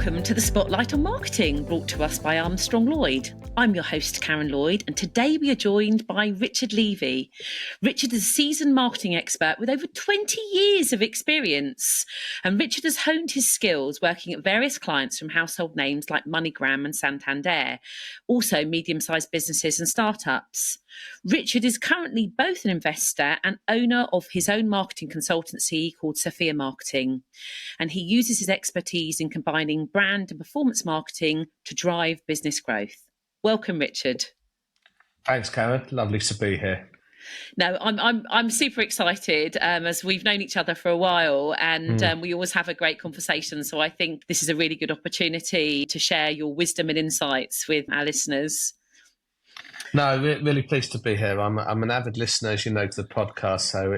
Welcome to the Spotlight on Marketing, brought to us by Armstrong Lloyd. I'm your host, Karen Lloyd, and today we are joined by Richard Levy. Richard is a seasoned marketing expert with over 20 years of experience. And Richard has honed his skills working at various clients from household names like MoneyGram and Santander, also medium-sized businesses and startups. Richard is currently both an investor and owner of his own marketing consultancy called Sophia Marketing. And he uses his expertise in combining brand and performance marketing to drive business growth. Welcome, Richard. Thanks, Karen. Lovely to be here. No, I'm super excited as we've known each other for a while, and we always have a great conversation. So I think this is a really good opportunity to share your wisdom and insights with our listeners. No, really pleased to be here. I'm an avid listener, as you know, to the podcast, so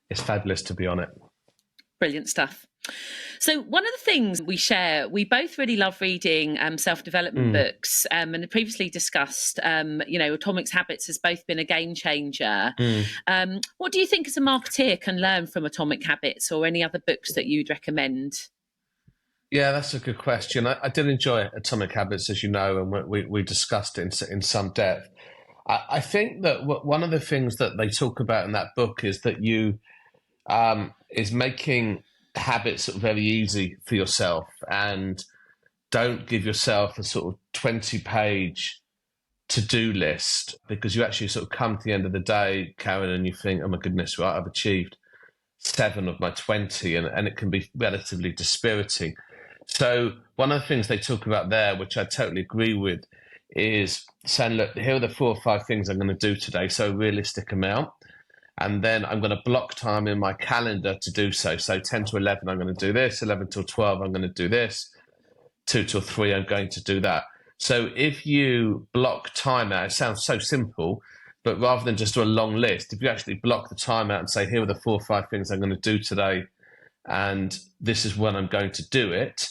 it's fabulous to be on it. Brilliant stuff. So one of the things we share, we both really love reading self-development books, and previously discussed, Atomic Habits has both been a game changer. What do you think as a marketeer can learn from Atomic Habits or any other books that you'd recommend? Yeah, that's a good question. I did enjoy Atomic Habits, as you know, and we discussed it in some depth. I think that one of the things that they talk about in that book is that is making habits very easy for yourself, and don't give yourself a sort of 20-page to-do list, because you actually sort of come to the end of the day, Karen, and you think, oh my goodness, right, I've achieved 7 of my 20, and it can be relatively dispiriting. So one of the things they talk about there, which I totally agree with, is saying, look, here are the 4 or 5 things I'm going to do today, so a realistic amount. And then I'm going to block time in my calendar to do so. So 10 to 11, I'm going to do this. 11 till 12, I'm going to do this. 2 till 3, I'm going to do that. So if you block time out, it sounds so simple, but rather than just do a long list, if you actually block the time out and say, here are the 4 or 5 things I'm going to do today, and this is when I'm going to do it,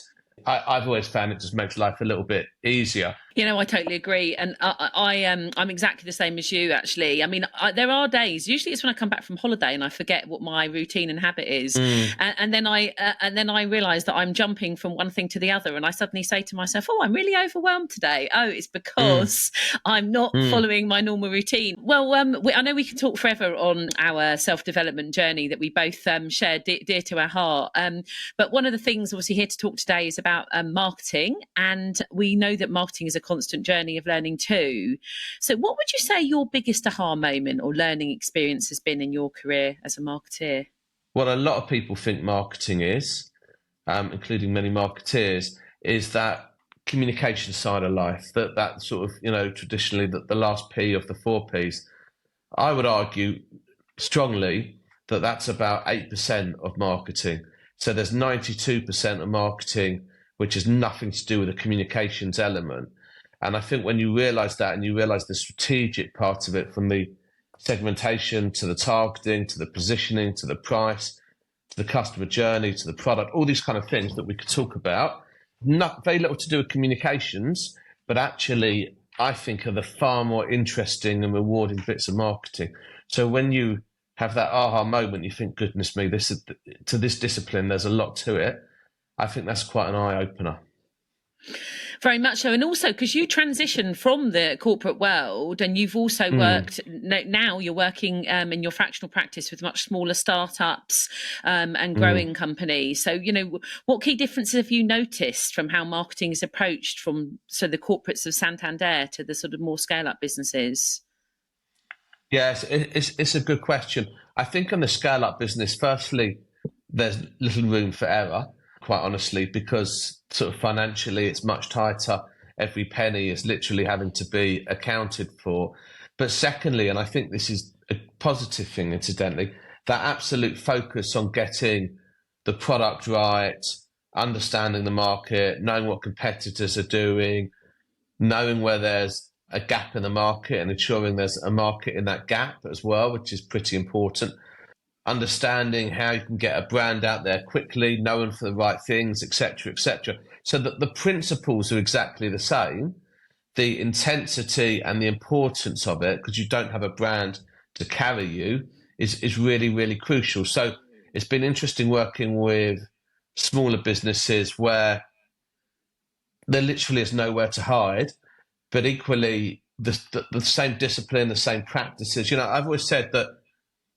I've always found it just makes life a little bit easier. You know, I totally agree. And I'm exactly the same as you, actually. I mean, there are days, usually it's when I come back from holiday and I forget what my routine and habit is. And then I realise that I'm jumping from one thing to the other. And I suddenly say to myself, oh, I'm really overwhelmed today. Oh, it's because I'm not following my normal routine. Well, I know we can talk forever on our self-development journey that we both share dear to our heart. But one of the things obviously here to talk today is about marketing. And we know that marketing is a constant journey of learning too. So what would you say your biggest aha moment or learning experience has been in your career as a marketeer? What a lot of people think marketing is, including many marketeers, is that communication side of life, that sort of, traditionally the last P of the 4 Ps. I would argue strongly that that's about 8% of marketing. So there's 92% of marketing, which has nothing to do with the communications element. And I think when you realise that, and you realise the strategic part of it, from the segmentation to the targeting, to the positioning, to the price, to the customer journey, to the product, all these kind of things that we could talk about, not very little to do with communications, but actually I think are the far more interesting and rewarding bits of marketing. So when you have that aha moment, you think, goodness me, to this discipline, there's a lot to it. I think that's quite an eye-opener. Very much so. And also because you transitioned from the corporate world and you've also worked, now you're working in your fractional practice with much smaller startups and growing companies. So, what key differences have you noticed from how marketing is approached from the corporates of Santander to the sort of more scale-up businesses? Yes, it's a good question. I think on the scale-up business, firstly, there's little room for error, quite honestly, because sort of financially it's much tighter. Every penny is literally having to be accounted for. But secondly, and I think this is a positive thing, incidentally, that absolute focus on getting the product right, understanding the market, knowing what competitors are doing, knowing where there's a gap in the market and ensuring there's a market in that gap as well, which is pretty important. Understanding how you can get a brand out there quickly, knowing for the right things, etc., etc. So that the principles are exactly the same. The intensity and the importance of it, because you don't have a brand to carry you, is really, really crucial. So it's been interesting working with smaller businesses where there literally is nowhere to hide, but equally the same discipline, the same practices. You know, I've always said that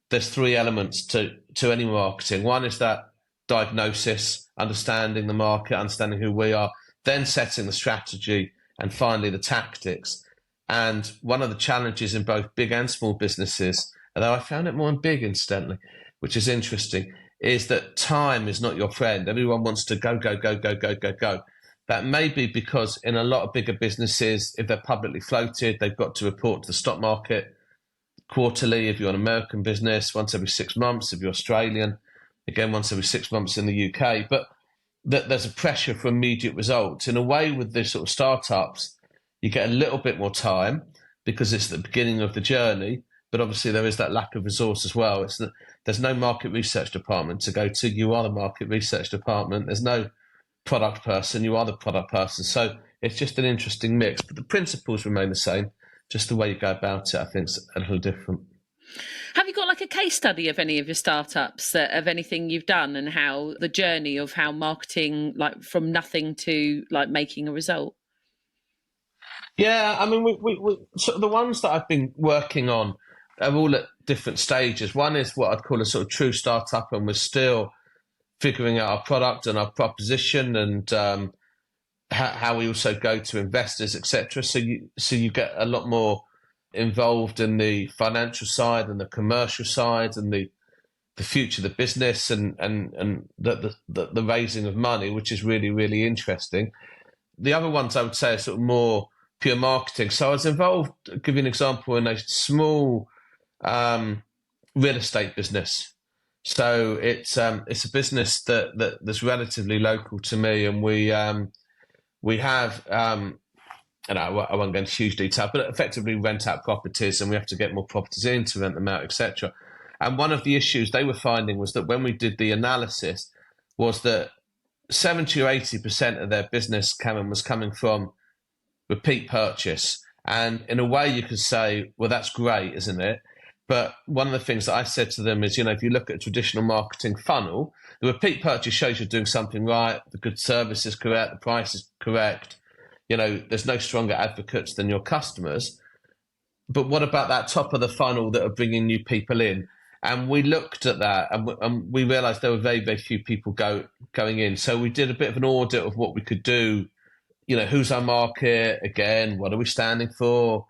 there's three elements to any marketing. One is that diagnosis, understanding the market, understanding who we are, then setting the strategy, and finally the tactics. And one of the challenges in both big and small businesses, although I found it more in big incidentally, which is interesting, is that time is not your friend. Everyone wants to go, go, go, go, go, go, go. That may be because in a lot of bigger businesses, if they're publicly floated, they've got to report to the stock market quarterly. If you're an American business, once every 6 months. If you're Australian, again, once every 6 months in the UK. But there's a pressure for immediate results. In a way, with this sort of startups, you get a little bit more time because it's the beginning of the journey. But obviously, there is that lack of resource as well. There's no market research department to go to. You are the market research department. There's no product person. You are the product person. So it's just an interesting mix. But the principles remain the same. Just the way you go about it, I think, is a little different. Have you got like a case study of any of your startups, of anything you've done, and how the journey of how marketing, like from nothing to like making a result? Yeah, I mean, we sort of the ones that I've been working on are all at different stages. One is what I'd call a sort of true startup, and we're still figuring out our product and our proposition, and how we also go to investors, etc. So you get a lot more involved in the financial side and the commercial side and the future of the business and the raising of money, which is really, really interesting. The other ones I would say are sort of more pure marketing. So I was involved, I'll give you an example, in a small real estate business. So it's a business that's relatively local to me, and we have and I won't go into huge detail, but effectively rent out properties, and we have to get more properties in to rent them out, etc. And one of the issues they were finding was that when we did the analysis, was that 70 or 80% of their business, Karen, was coming from repeat purchase. And in a way, you could say, well, that's great, isn't it? But one of the things that I said to them is, you know, if you look at a traditional marketing funnel, the repeat purchase shows you're doing something right, the good service is correct, the price is correct. You know, there's no stronger advocates than your customers. But what about that top of the funnel that are bringing new people in? And we looked at that, and we realised there were very, very few people going in. So we did a bit of an audit of what we could do. You know, who's our market? Again, what are we standing for?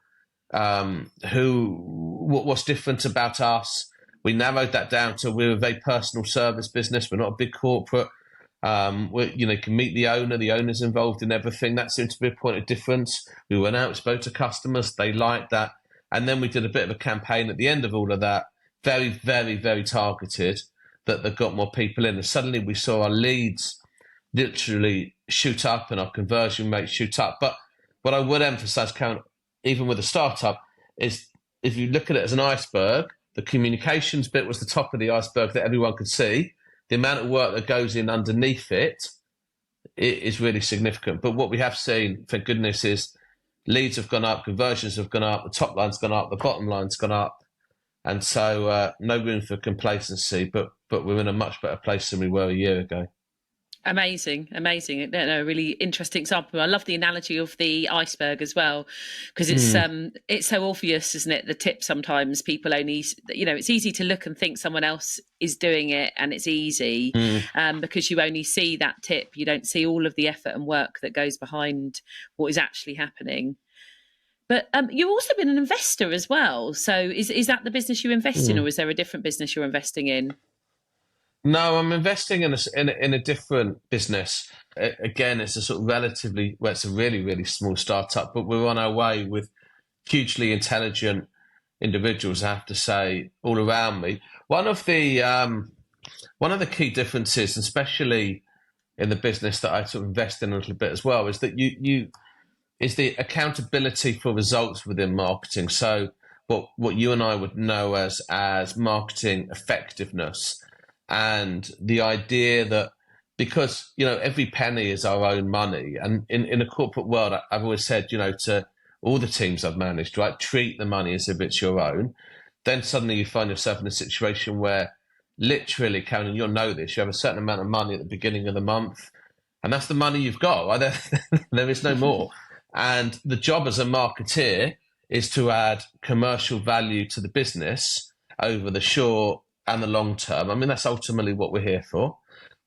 What's different about us? We narrowed that down to we're a very personal service business. We're not a big corporate. You can meet the owner. The owner's involved in everything. That seemed to be a point of difference. We went out, spoke to customers. They liked that. And then we did a bit of a campaign at the end of all of that, very, very, very targeted, that got more people in. And suddenly we saw our leads literally shoot up and our conversion rate shoot up. But what I would emphasize, Karen, even with a startup, is if you look at it as an iceberg, the communications bit was the top of the iceberg that everyone could see. The amount of work that goes in underneath it is really significant. But what we have seen, thank goodness, is leads have gone up, conversions have gone up, the top line's gone up, the bottom line's gone up. And so no room for complacency, but we're in a much better place than we were a year ago. Amazing. No, really interesting example. I love the analogy of the iceberg as well, because it's so obvious, isn't it? The tip sometimes people only, it's easy to look and think someone else is doing it, and it's easy because you only see that tip. You don't see all of the effort and work that goes behind what is actually happening. But you've also been an investor as well. So is that the business you invest in, or is there a different business you're investing in? No, I'm investing in a different business. Again, it's a sort of it's a really, really small startup, but we're on our way with hugely intelligent individuals, I have to say, all around me. One of the key differences, especially in the business that I sort of invest in a little bit as well, is that is the accountability for results within marketing. So what you and I would know as marketing effectiveness. And the idea that because, every penny is our own money. And in a corporate world, I've always said, to all the teams I've managed, right, treat the money as if it's your own. Then suddenly you find yourself in a situation where literally, Karen, you'll know this, you have a certain amount of money at the beginning of the month, and that's the money you've got. Right? There is no more. And the job as a marketeer is to add commercial value to the business over the short and the long term. I mean, that's ultimately what we're here for.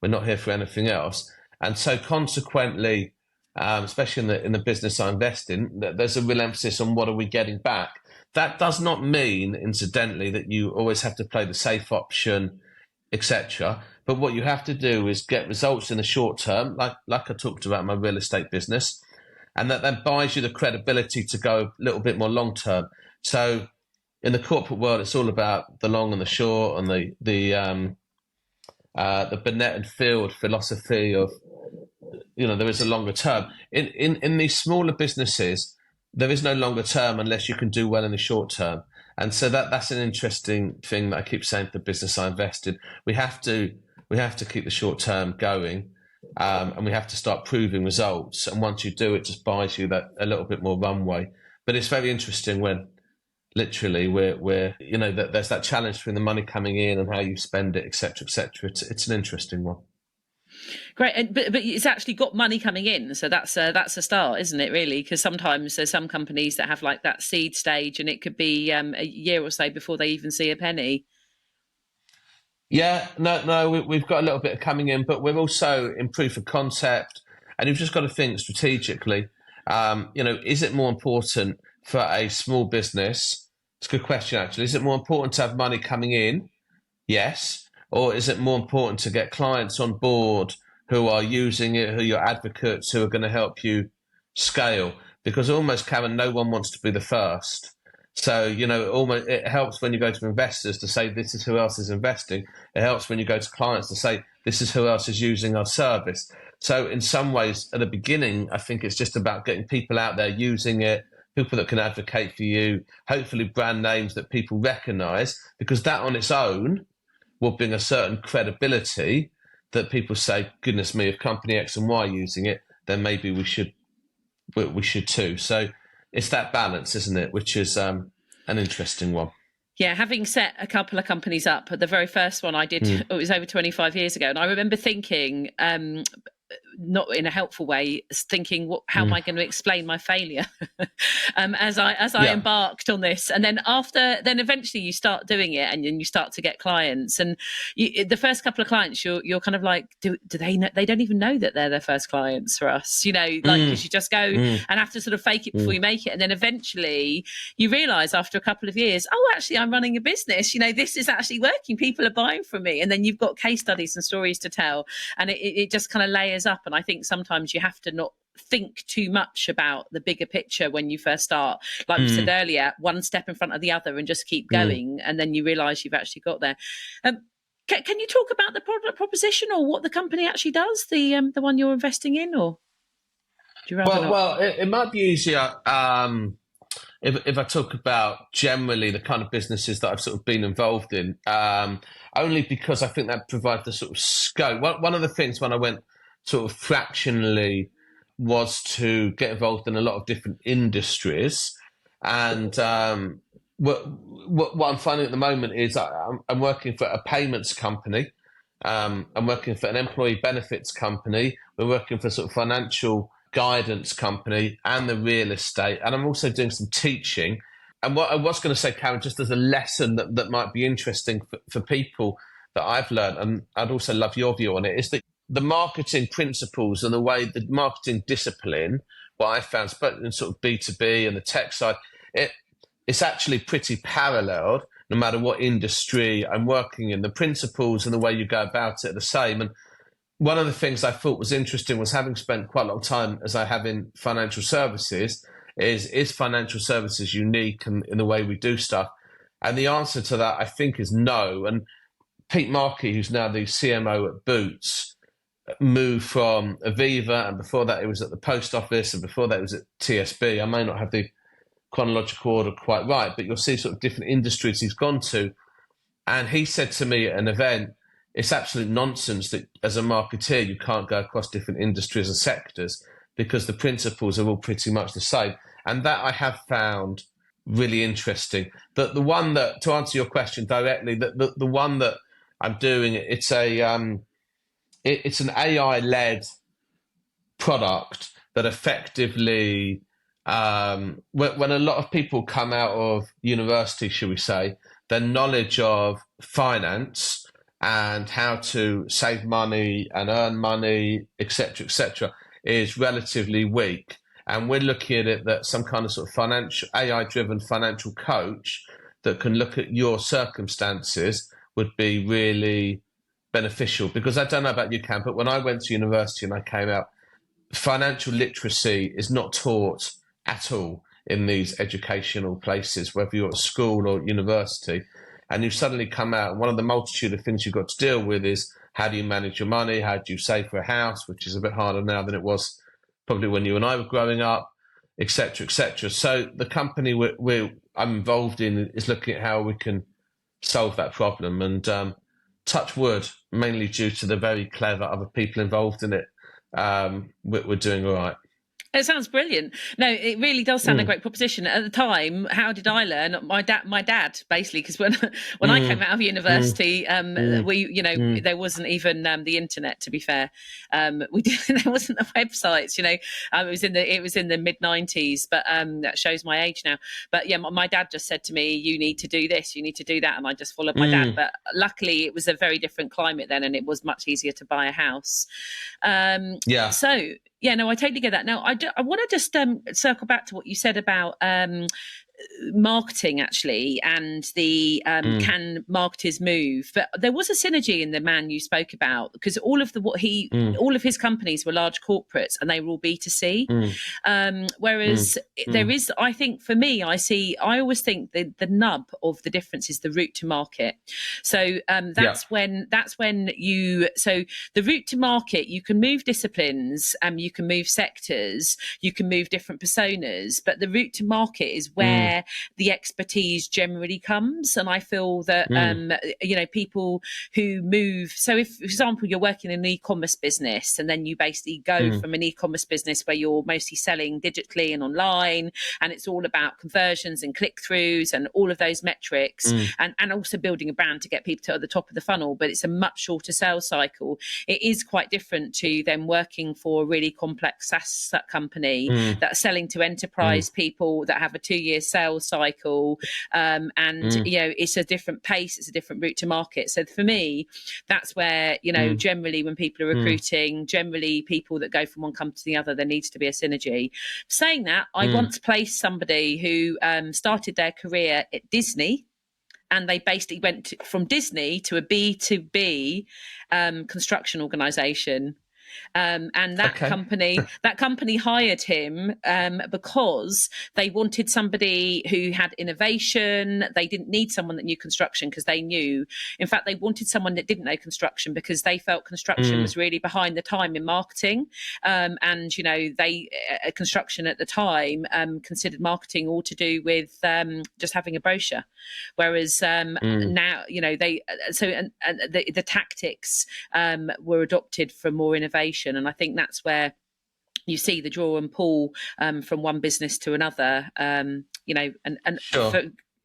We're not here for anything else. And so consequently, especially in the business I invest in, there's a real emphasis on what are we getting back. That does not mean, incidentally, that you always have to play the safe option, etc. But what you have to do is get results in the short term, like I talked about in my real estate business, and that then buys you the credibility to go a little bit more long term. So in the corporate world, it's all about the long and the short, and the Burnett and Field philosophy of, there is a longer term. In these smaller businesses, there is no longer term unless you can do well in the short term. And so that's an interesting thing that I keep saying to the business I invest in. We have to keep the short term going, and we have to start proving results. And once you do, it just buys you that a little bit more runway. But it's very interesting when literally we're that there's that challenge between the money coming in and how you spend it, et cetera, et cetera. It's an interesting one. Great, but it's actually got money coming in, so that's a start, isn't it? Really, because sometimes there's some companies that have like that seed stage, and it could be a year or so before they even see a penny. Yeah, no, we've got a little bit of coming in, but we're also in proof of concept, and you've just got to think strategically. Is it more important for a small business? It's a good question, actually. Is it more important to have money coming in? Yes. Or is it more important to get clients on board who are using it, who are your advocates, who are going to help you scale? Because almost, Karen, no one wants to be the first. So, almost it helps when you go to investors to say, this is who else is investing. It helps when you go to clients to say, this is who else is using our service. So in some ways, at the beginning, I think it's just about getting people out there using it, people that can advocate for you, hopefully brand names that people recognize, because that on its own will bring a certain credibility that people say, goodness me, if company X and Y are using it, then maybe we should too. So it's that balance, isn't it? Which is an interesting one. Yeah, having set a couple of companies up, the very first one I did, it was over 25 years ago. And I remember thinking, not in a helpful way, thinking, how am I going to explain my failure as I embarked on this? And then then eventually you start doing it, and then you start to get clients. And the first couple of clients, you're kind of like, do they know? They don't even know that they're their first clients for us, because you just go and have to sort of fake it before you make it. And then eventually you realize after a couple of years, oh, actually I'm running a business, this is actually working. People are buying from me. And then you've got case studies and stories to tell. And it just kind of layers up. And I think sometimes you have to not think too much about the bigger picture when you first start. Like we said earlier, one step in front of the other and just keep going. And then you realize you've actually got there. Can you talk about the product proposition or what the company actually does, the one you're investing in, or do you rather not? Well, it might be easier if I talk about generally the kind of businesses that I've sort of been involved in, only because I think that provides the sort of scope. One of the things when I went sort of fractionally was to get involved in a lot of different industries. And what I'm finding at the moment is I'm working for a payments company. I'm working for an employee benefits company. We're working for sort of financial guidance company and the real estate. And I'm also doing some teaching. And what I was going to say, Karen, just as a lesson that might be interesting for people that I've learned, and I'd also love your view on it, is that the marketing principles and the way the marketing discipline, what I found, especially in sort of B2B and the tech side, it's actually pretty paralleled no matter what industry I'm working in. The principles and the way you go about it are the same. And one of the things I thought was interesting was, having spent quite a long time as I have in financial services, is financial services unique in the way we do stuff? And the answer to that, I think, is no. And Pete Markey, who's now the CMO at Boots, moved from Aviva, and before that it was at the post office, and before that it was at TSB. I may not have the chronological order quite right, but you'll see sort of different industries he's gone to. And he said to me at an event, it's absolute nonsense that as a marketeer you can't go across different industries and sectors, because the principles are all pretty much the same. And that I have found really interesting. The one that, to answer your question directly, the one that I'm doing, it's an AI-led product that effectively, when a lot of people come out of university, shall we say, their knowledge of finance and how to save money and earn money, etc., is relatively weak. And we're looking at it that some kind of sort of financial AI-driven financial coach that can look at your circumstances would be really beneficial. Because I don't know about you, Cam, but when I went to university and I came out, financial literacy is not taught at all in these educational places, whether you're at school or university. And you suddenly come out, and one of the multitude of things you've got to deal with is how do you manage your money? How do you save for a house, which is a bit harder now than it was probably when you and I were growing up, etc., etc. So the company I'm involved in is looking at how we can solve that problem. And touch wood, mainly due to the very clever other people involved in it, we're doing all right. It sounds brilliant. No, it really does sound a great proposition. At the time, how did I learn? My dad, basically, because when I came out of university, there wasn't even the internet. To be fair, there wasn't the websites. It was in the mid-90s, but that shows my age now. But yeah, my dad just said to me, "You need to do this, you need to do that," and I just followed my dad. But luckily, it was a very different climate then, and it was much easier to buy a house. So. Yeah, no, I totally get that. Now, I want to just circle back to what you said about marketing, actually, and the can marketers move? But there was a synergy in the man you spoke about, because all of his companies were large corporates and they were all B2C. Whereas there is, I think, for me, I always think the nub of the difference is the route to market. So that's when the route to market, you can move disciplines, you can move sectors, you can move different personas, but the route to market is where the expertise generally comes. And I feel that people who move, so if, for example, you're working in an e-commerce business and then you basically go from an e-commerce business where you're mostly selling digitally and online, and it's all about conversions and click-throughs and all of those metrics, and also building a brand to get people to the top of the funnel, but it's a much shorter sales cycle. It is quite different to them working for a really complex SaaS company that's selling to enterprise people that have a 2-year sales cycle, it's a different pace, it's a different route to market. So for me, that's where generally when people are recruiting, generally people that go from one company to the other, there needs to be a synergy. Saying that, I once placed somebody who started their career at Disney, and they basically went from Disney to a B2B construction organization. And that company hired him because they wanted somebody who had innovation. They didn't need someone that knew construction, because they knew, in fact, they wanted someone that didn't know construction, because they felt construction was really behind the time in marketing. Construction at the time considered marketing all to do with just having a brochure, whereas now the tactics were adopted for more innovation. And I think that's where you see the draw and pull from one business to another,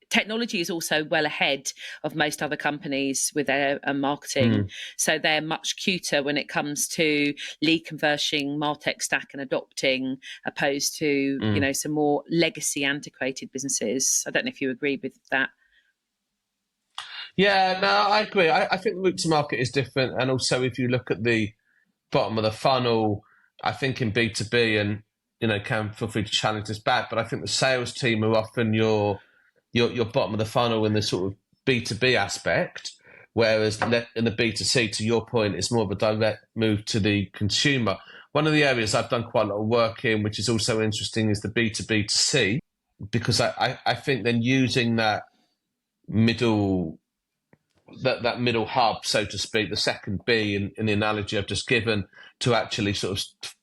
technology is also well ahead of most other companies with their marketing. So they're much cuter when it comes to lead conversion, MarTech stack and adopting, opposed to, some more legacy antiquated businesses. I don't know if you agree with that. Yeah, no, I agree. I think the route to market is different. And also, if you look at the bottom of the funnel, I think in B2B, and Cam, feel free to challenge this back, but I think the sales team are often your bottom of the funnel in the sort of B2B aspect, whereas in the B2C, to your point, it's more of a direct move to the consumer. One of the areas I've done quite a lot of work in, which is also interesting, is the B2B2C, because I think then using that middle hub, so to speak, the second B in the analogy I've just given, to actually sort of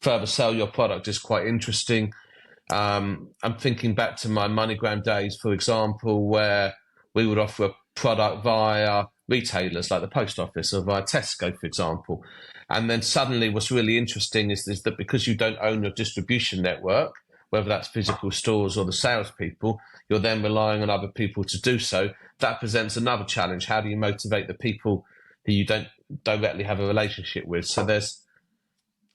further sell your product is quite interesting. I'm thinking back to my MoneyGram days, for example, where we would offer a product via retailers like the post office or via Tesco, for example. And then suddenly what's really interesting is that because you don't own your distribution network, whether that's physical stores or the salespeople, you're then relying on other people to do so. That presents another challenge. How do you motivate the people who you don't directly have a relationship with? So there's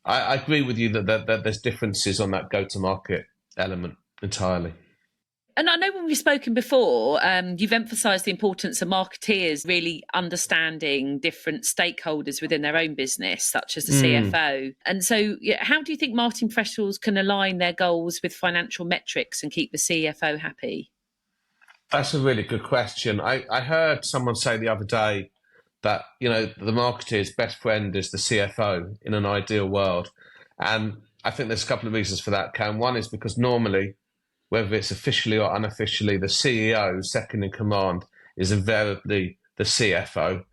I agree with you that there's differences on that go-to-market element entirely. And I know when we've spoken before, you've emphasised the importance of marketeers really understanding different stakeholders within their own business, such as the CFO. And so how do you think marketing professionals can align their goals with financial metrics and keep the CFO happy? That's a really good question. I heard someone say the other day that, the marketeer's best friend is the CFO in an ideal world. And I think there's a couple of reasons for that, Cam. One is because normally, whether it's officially or unofficially, the CEO, second in command, is invariably the CFO,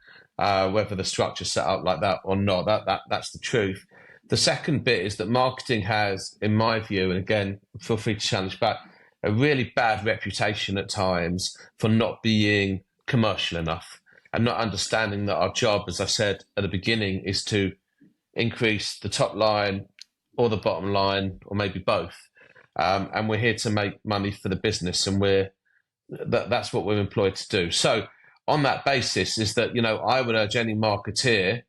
whether the structure's set up like that or not. That's the truth. The second bit is that marketing has, in my view, and again, feel free to challenge back, a really bad reputation at times for not being commercial enough and not understanding that our job, as I said at the beginning, is to increase the top line or the bottom line, or maybe both. And we're here to make money for the business, and that's what we're employed to do. So on that basis is that, I would urge any marketeer,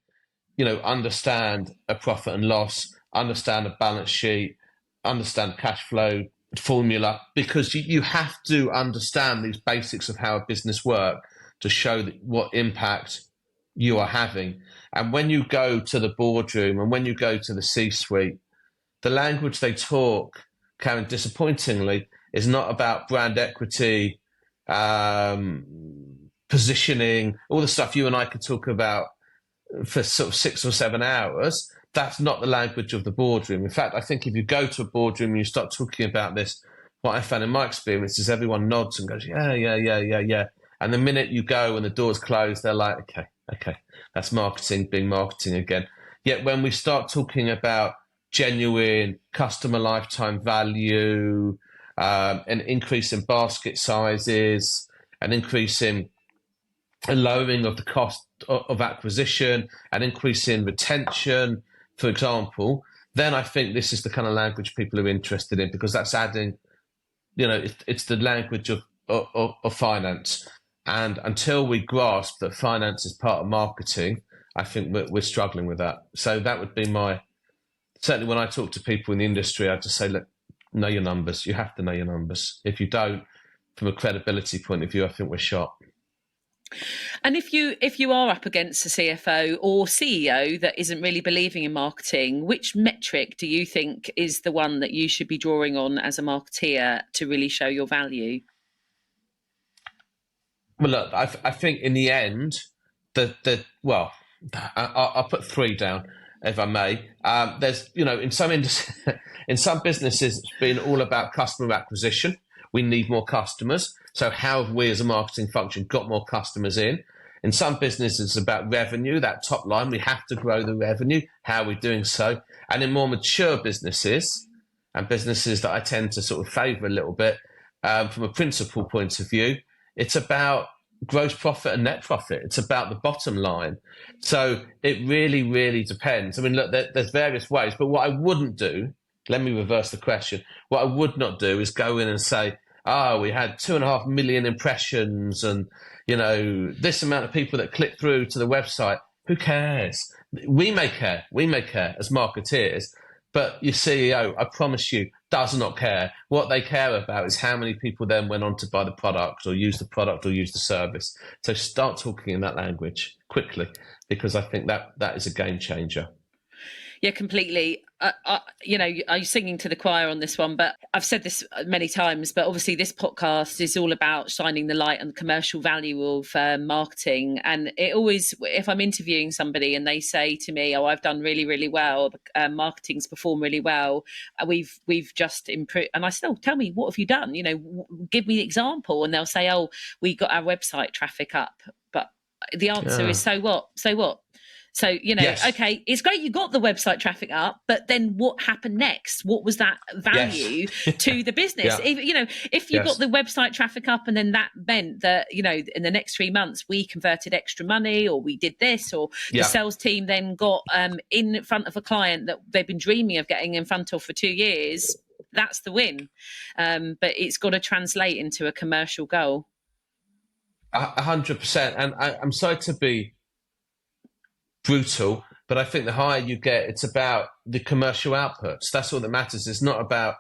understand a profit and loss, understand a balance sheet, understand cash flow formula, because you have to understand these basics of how a business works to show what impact you are having. And when you go to the boardroom and when you go to the C-suite, the language they talk, Karen, disappointingly, is not about brand equity, positioning, all the stuff you and I could talk about for sort of 6 or 7 hours. That's not the language of the boardroom. In fact, I think if you go to a boardroom and you start talking about this, what I found in my experience is everyone nods and goes, yeah. And the minute you go and the doors close, they're like, okay, that's marketing being marketing again. Yet when we start talking about genuine customer lifetime value, an increase in basket sizes, an increase in a lowering of the cost of acquisition, an increase in retention, for example, then I think this is the kind of language people are interested in, because that's adding, it's the language of finance. And until we grasp that finance is part of marketing, I think we're struggling with that. So that would be certainly when I talk to people in the industry, I just say, look, know your numbers. You have to know your numbers. If you don't, from a credibility point of view, I think we're shot. And if you are up against a CFO or CEO that isn't really believing in marketing, which metric do you think is the one that you should be drawing on as a marketeer to really show your value? Well, look, I think in the end, I'll put 3 down, if I may. There's, in some businesses, it's been all about customer acquisition. We need more customers. So how have we as a marketing function got more customers in? In some businesses, it's about revenue, that top line. We have to grow the revenue. How are we doing so? And in more mature businesses, and businesses that I tend to sort of favour a little bit, from a principal point of view, it's about gross profit and net profit. It's about the bottom line. So it really, really depends. I mean, look, there's various ways, but what I wouldn't do, let me reverse the question. What I would not do is go in and say, we had 2.5 million impressions and, this amount of people that click through to the website. Who cares? We may care as marketeers, but your CEO, I promise you, does not care. What they care about is how many people then went on to buy the product or use the service. So start talking in that language quickly, because I think that is a game changer. Yeah, completely. I'm singing to the choir on this one, but I've said this many times, but obviously this podcast is all about shining the light on the commercial value of marketing. And it always, if I'm interviewing somebody and they say to me, I've done really, really well, marketing's performed really well, we've just improved. And I still tell me, what have you done? Give me the example. And they'll say, we got our website traffic up. But the answer is, so what? So, yes. Okay, it's great you got the website traffic up, but then what happened next? What was that value to the business? If you got the website traffic up and then that meant that, in the next 3 months, we converted extra money, or we did this, or the sales team then got in front of a client that they've been dreaming of getting in front of for 2 years, that's the win. But it's got to translate into a commercial goal. 100%. And I'm sorry to be brutal, But I think the higher you get, it's about the commercial outputs. That's all that matters. It's not about,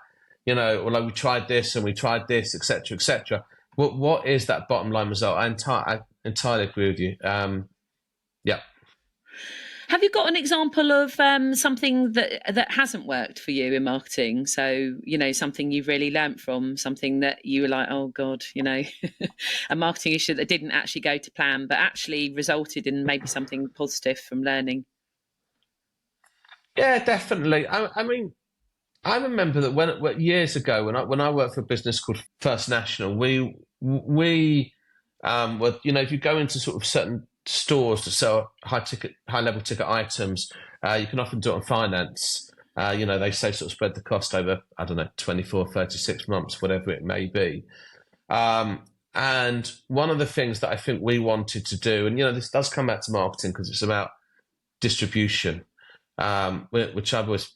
well, like we tried this and we tried this, et cetera, et cetera. What is that bottom line result? I entirely agree with you. Yeah. Have you got an example of something that hasn't worked for you in marketing? So, something you've really learnt from, something that you were like, oh God, a marketing issue that didn't actually go to plan, but actually resulted in maybe something positive from learning? Yeah, definitely. I mean, I remember that when years ago when I worked for a business called First National, we were, if you go into sort of certain stores to sell high level ticket items, you can often do it on finance. They say sort of spread the cost over, 24, 36 months, whatever it may be. And one of the things that I think we wanted to do, and this does come back to marketing because it's about distribution, which I've always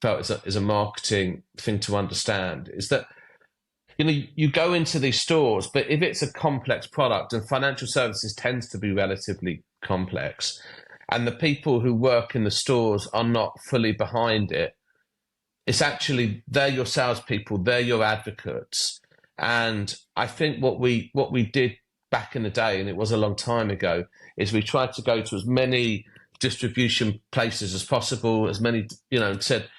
felt is a marketing thing to understand, is that you go into these stores, but if it's a complex product, and financial services tends to be relatively complex, and the people who work in the stores are not fully behind it, it's actually, they're your salespeople, they're your advocates. And I think what we did back in the day, and it was a long time ago, is we tried to go to as many distribution places as possible, as many, and said,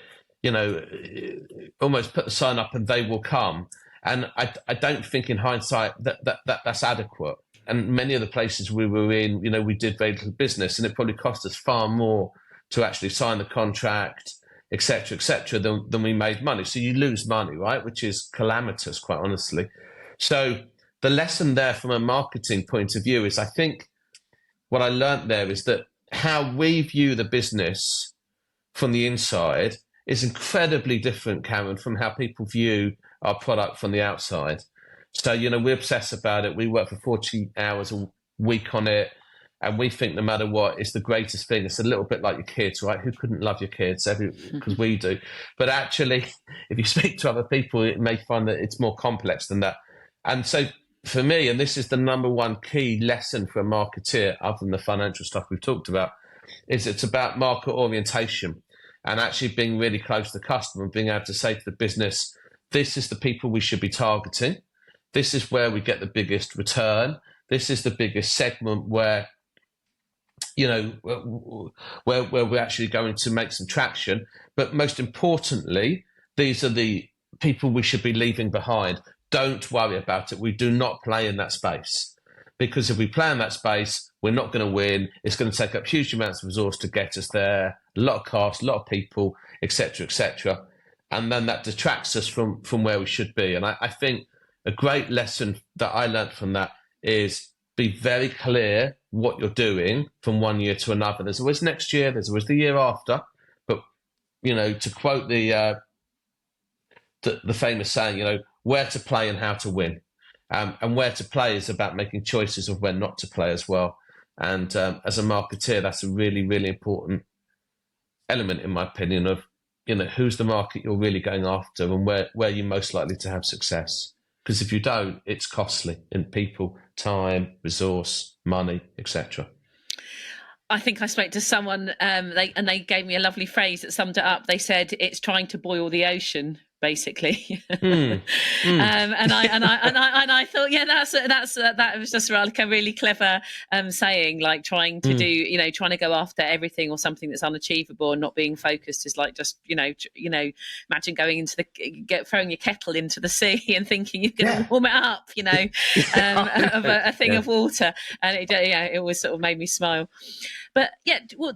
almost put the sign up and they will come. And I don't think in hindsight that's adequate. And many of the places we were in, we did very little business, and it probably cost us far more to actually sign the contract, et cetera, than we made money. So you lose money, right? Which is calamitous, quite honestly. So the lesson there from a marketing point of view is, I think what I learned there is that how we view the business from the inside is incredibly different, Karen, from how people view our product from the outside. So, we obsess about it. We work for 40 hours a week on it, and we think no matter what, it's the greatest thing. It's a little bit like your kids, right? Who couldn't love your kids? Because we do. But actually, if you speak to other people, it may find that it's more complex than that. And so for me, and this is the number one key lesson for a marketeer, other than the financial stuff we've talked about, is it's about market orientation and actually being really close to the customer and being able to say to the business, this is the people we should be targeting. This is where we get the biggest return. This is the biggest segment where, where we're actually going to make some traction. But most importantly, these are the people we should be leaving behind. Don't worry about it. We do not play in that space. Because if we play in that space, we're not going to win. It's going to take up huge amounts of resource to get us there, a lot of cost, a lot of people, et cetera, and then that detracts us from where we should be. And I think a great lesson that I learned from that is be very clear what you're doing from one year to another. There's always next year, there's always the year after. But, to quote the famous saying, where to play and how to win. And where to play is about making choices of when not to play as well. And as a marketeer, that's a really, really important element, in my opinion, of who's the market you're really going after and where you're most likely to have success. Because if you don't, it's costly in people, time, resource, money, etc. I think I spoke to someone, they gave me a lovely phrase that summed it up. They said it's trying to boil the ocean, basically. And I thought, yeah, that was just like a really clever saying, like trying to do, trying to go after everything or something that's unachievable and not being focused is like just, imagine going into throwing your kettle into the sea and thinking you're going to warm it up, of a thing of water. And it was sort of made me smile. But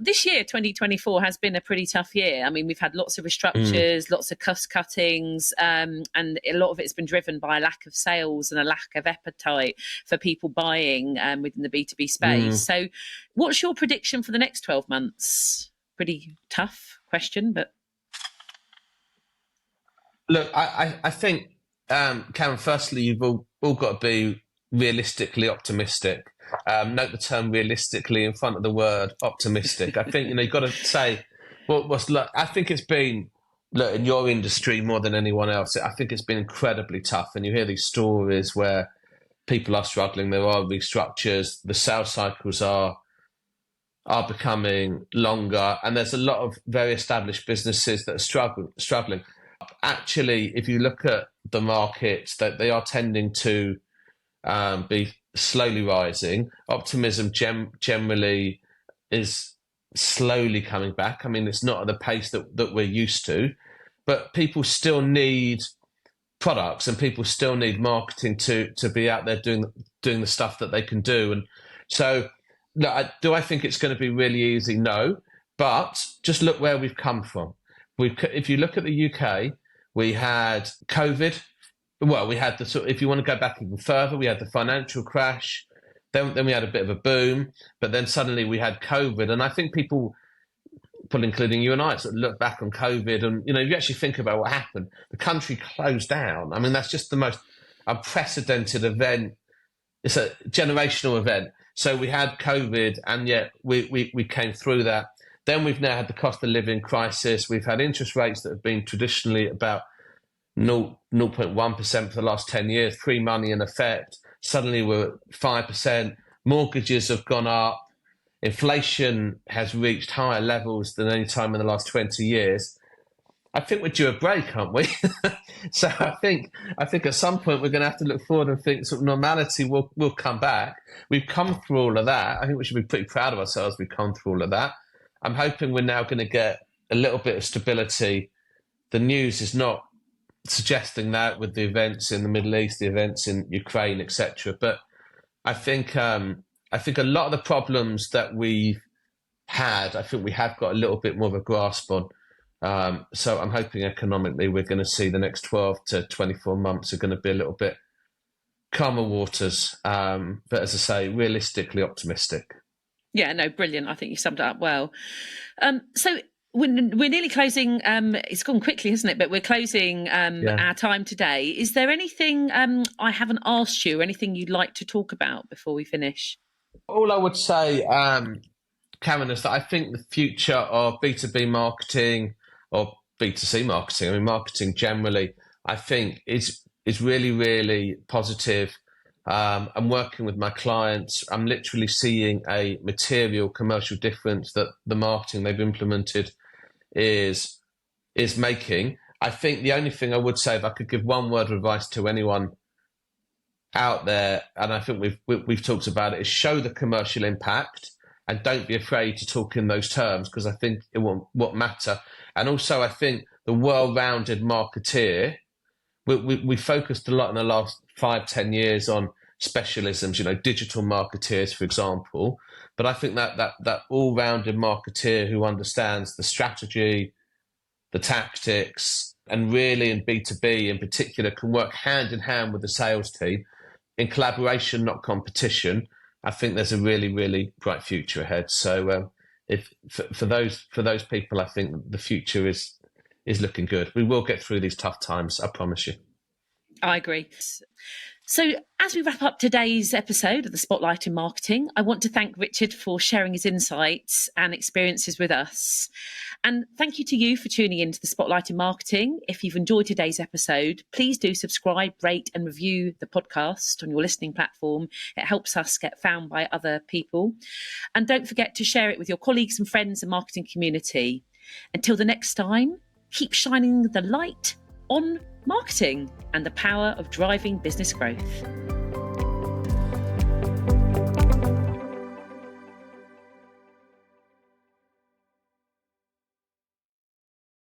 this year, 2024, has been a pretty tough year. I mean, we've had lots of restructures, lots of cost cuttings, and a lot of it's been driven by a lack of sales and a lack of appetite for people buying within the B2B space. So what's your prediction for the next 12 months? Pretty tough question, but... Look, I think, Karen, firstly, you've all got to be realistically optimistic. Note the term realistically in front of the word optimistic. I think, you've got to say, I think it's been, in your industry more than anyone else, I think it's been incredibly tough. And you hear these stories where people are struggling, there are restructures, the sales cycles are are becoming longer, and there's a lot of very established businesses that are struggling. Actually, if you look at the markets, that they are tending to be slowly rising. Optimism generally is slowly coming back. I mean, it's not at the pace that we're used to, but people still need products, and people still need marketing to be out there doing the stuff that they can do. And so, do I think it's going to be really easy? No, but just look where we've come from. If you look at the UK, we had COVID. Well, we had if you want to go back even further, we had the financial crash. Then we had a bit of a boom, but then suddenly we had COVID. And I think people, including you and I, sort of look back on COVID, and if you actually think about what happened, the country closed down. I mean, that's just the most unprecedented event. It's a generational event. So we had COVID, and yet we came through that. Then we've now had the cost of living crisis. We've had interest rates that have been traditionally about 0.1% for the last 10 years, free money in effect. Suddenly we're at 5%. Mortgages have gone up. Inflation has reached higher levels than any time in the last 20 years. I think we're due a break, aren't we? So I think at some point we're going to have to look forward and think sort of normality will come back. We've come through all of that. I think we should be pretty proud of ourselves. We've come through all of that. I'm hoping we're now going to get a little bit of stability. The news is not suggesting that with the events in the Middle East, the events in Ukraine, etc. But I think a lot of the problems that we've had, I think we have got a little bit more of a grasp on. So I'm hoping economically we're going to see the next 12 to 24 months are going to be a little bit calmer waters. But as I say, realistically optimistic. Yeah, no, brilliant. I think you summed it up well. So we're nearly closing. It's gone quickly, hasn't it? But we're closing our time today. Is there anything I haven't asked you, or anything you'd like to talk about before we finish? All I would say, Karen, is that I think the future of B2B marketing or B2C marketing, I mean, marketing generally, I think is really, really positive. I'm working with my clients. I'm literally seeing a material commercial difference that the marketing they've implemented is making. I think the only thing I would say, if I could give one word of advice to anyone out there, and I think we've talked about it, is show the commercial impact and don't be afraid to talk in those terms, because I think it won't matter. And also, I think the well-rounded marketeer, we focused a lot in the last 5-10 years on specialisms, digital marketeers, for example. But I think that all-rounded marketeer who understands the strategy, the tactics, and really in B2B in particular can work hand in hand with the sales team in collaboration, not competition. I think there's a really, really bright future ahead. So for those people, I think the future is looking good. We will get through these tough times, I promise you. I agree. So as we wrap up today's episode of the Spotlight in Marketing, I want to thank Richard for sharing his insights and experiences with us. And thank you to you for tuning into the Spotlight in Marketing. If you've enjoyed today's episode, please do subscribe, rate and review the podcast on your listening platform. It helps us get found by other people. And don't forget to share it with your colleagues and friends and marketing community. Until the next time, keep shining the light on marketing and the power of driving business growth.